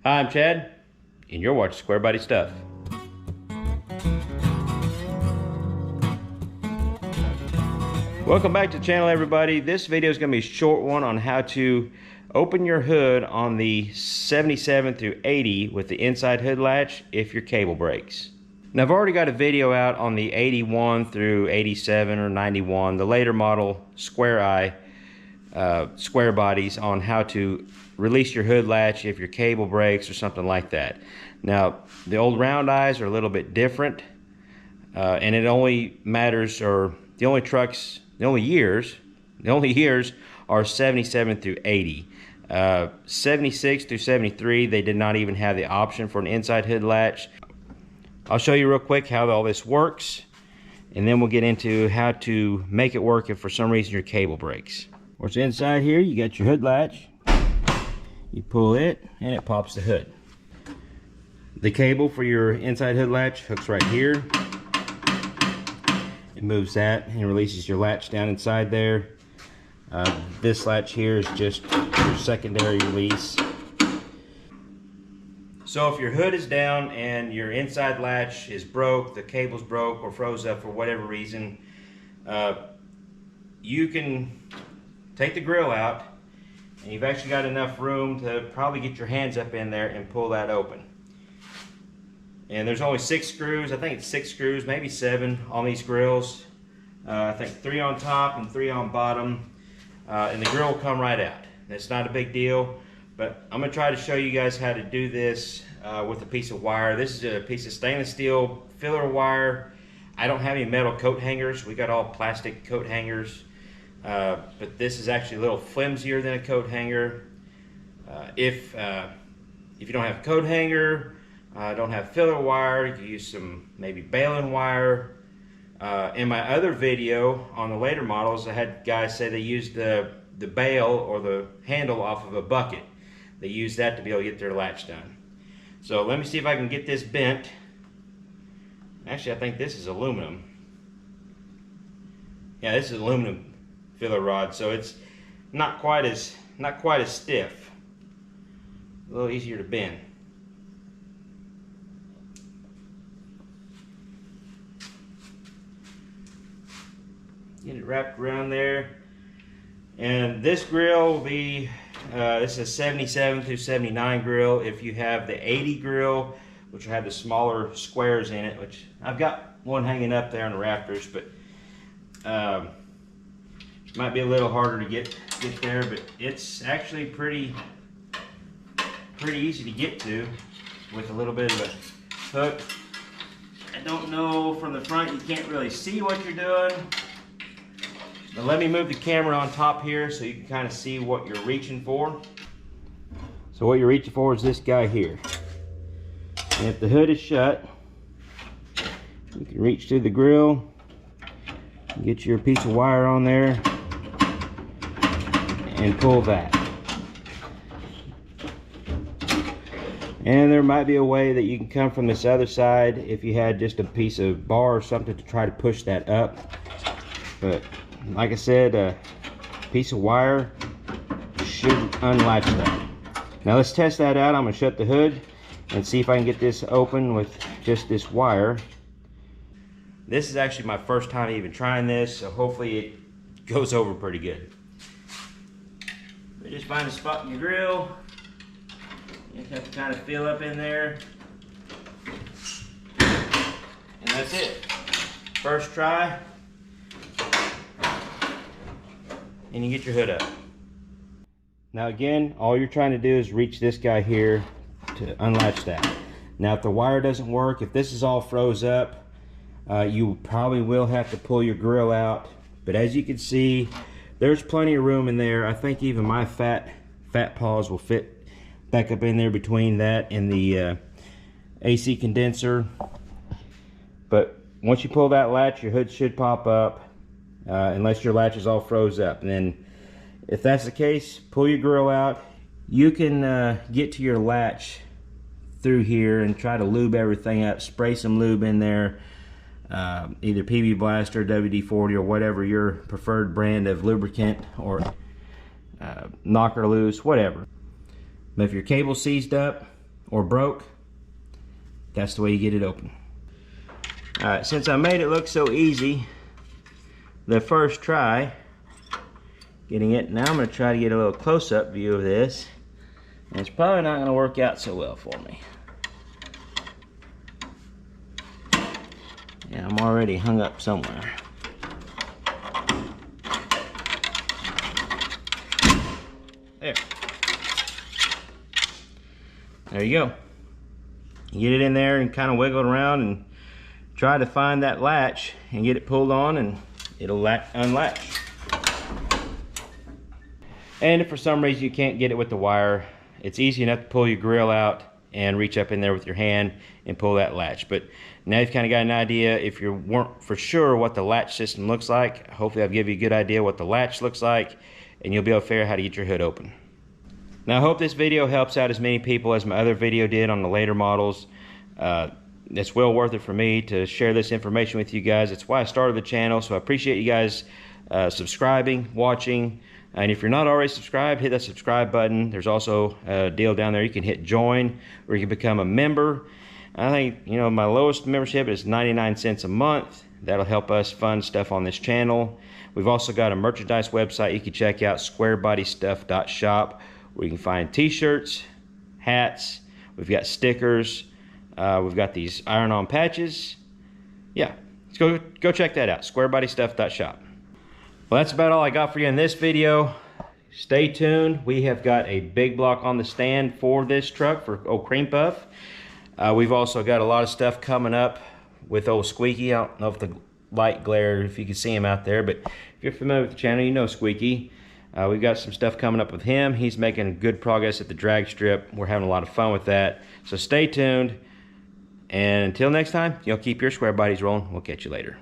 Hi, I'm Chad, and you're watching Squarebody Stuff. Welcome back to the channel, everybody. This video is going to be a short one on how to open your hood on the 77 through 80 with the inside hood latch if your cable breaks. Now, I've already got a video out on the 81 through 87 or 91, the later model square bodies, on how to release your hood latch if your cable breaks or something like that. Now, the old round eyes are a little bit different, and it only matters, or the only years are 77 through 80. 76 through 73, they did not even have the option for an inside hood latch. I'll show you real quick how all this works, and then we'll get into how to make it work if for some reason your cable breaks. What's inside here, you got your hood latch. You pull it, and it pops the hood. The cable for your inside hood latch hooks right here. It moves that and releases your latch down inside there. This latch here is just your secondary release. So if your hood is down and your inside latch is broke, the cable's broke or froze up for whatever reason, you can take the grill out, and you've actually got enough room to probably get your hands up in there and pull that open. And there's only 6 screws, I think it's 6 screws, maybe 7 on these grills. I think 3 on top and 3 on bottom, and the grill will come right out. It's not a big deal, but I'm going to try to show you guys how to do this with a piece of wire. This is a piece of stainless steel filler wire. I don't have any metal coat hangers. We got all plastic coat hangers, but this is actually a little flimsier than a coat hanger. If you don't have a coat hanger, don't have filler wire, you can use some maybe baling wire. In my other video on the later models, I had guys say they used the bail or the handle off of a bucket. They used that to be able to get their latch done. So let me see if I can get this bent. Actually, I think this is aluminum. Yeah, this is aluminum filler rod, so it's not quite as stiff. A little easier to bend. Get it wrapped around there. And this grill will be, this is a 77 through 79 grill. If you have the 80 grill, which will have the smaller squares in it, which I've got one hanging up there in the rafters, but might be a little harder to get there, but it's actually pretty easy to get to with a little bit of a hook. I don't know, from the front you can't really see what you're doing. Now let me move the camera on top here so you can kind of see what you're reaching for. So what you're reaching for is this guy here. And if the hood is shut, you can reach through the grill, get your piece of wire on there, and pull that. And there might be a way that you can come from this other side if you had just a piece of bar or something to try to push that up. But like I said, a piece of wire should unlatch that. Now let's test that out. I'm going to shut the hood and see if I can get this open with just this wire. This is actually my first time even trying this, so hopefully it goes over pretty good. But just find a spot in your grill. You have to kind of feel up in there. And that's it. First try. And you get your hood up. Now again, all you're trying to do is reach this guy here to unlatch that. Now if the wire doesn't work, if this is all froze up, you probably will have to pull your grill out. But as you can see, there's plenty of room in there. I think even my fat paws will fit back up in there between that and the AC condenser. But once you pull that latch, your hood should pop up. Unless your latch is all froze up. And then if that's the case, pull your grill out. You can get to your latch through here and try to lube everything up. Spray some lube in there, either PB Blast or WD-40 or whatever your preferred brand of lubricant, or knocker loose, whatever. But if your cable's seized up, or broke, that's the way you get it open. Alright, since I made it look so easy the first try getting it, now I'm going to try to get a little close-up view of this, and it's probably not going to work out so well for me. Yeah, I'm already hung up somewhere. There you go. You get it in there and kind of wiggle it around and try to find that latch and get it pulled on, and it'll unlatch. And if for some reason you can't get it with the wire, it's easy enough to pull your grill out and reach up in there with your hand and pull that latch. But now you've kind of got an idea. If you weren't for sure what the latch system looks like, hopefully I've given you a good idea what the latch looks like, and you'll be able to figure out how to get your hood open. Now I hope this video helps out as many people as my other video did on the later models. It's well worth it for me to share this information with you guys. It's why I started the channel, so I appreciate you guys subscribing, watching. And if you're not already subscribed, hit that subscribe button. There's also a deal down there. You can hit join, or you can become a member. I think, you know, my lowest membership is 99 cents a month. That'll help us fund stuff on this channel. We've also got a merchandise website you can check out, squarebodystuff.shop, where you can find t-shirts, hats, we've got stickers, we've got these iron-on patches. Yeah, let's go check that out, squarebodystuff.shop. Well, that's about all I got for you in this video. Stay tuned. We have got a big block on the stand for this truck for old Cream Puff. We've also got a lot of stuff coming up with old Squeaky. I don't know if the light glare, if you can see him out there, but if you're familiar with the channel, you know Squeaky. We've got some stuff coming up with him. He's making good progress at the drag strip. We're having a lot of fun with that. So stay tuned. And until next time, you'll keep your square bodies rolling. We'll catch you later.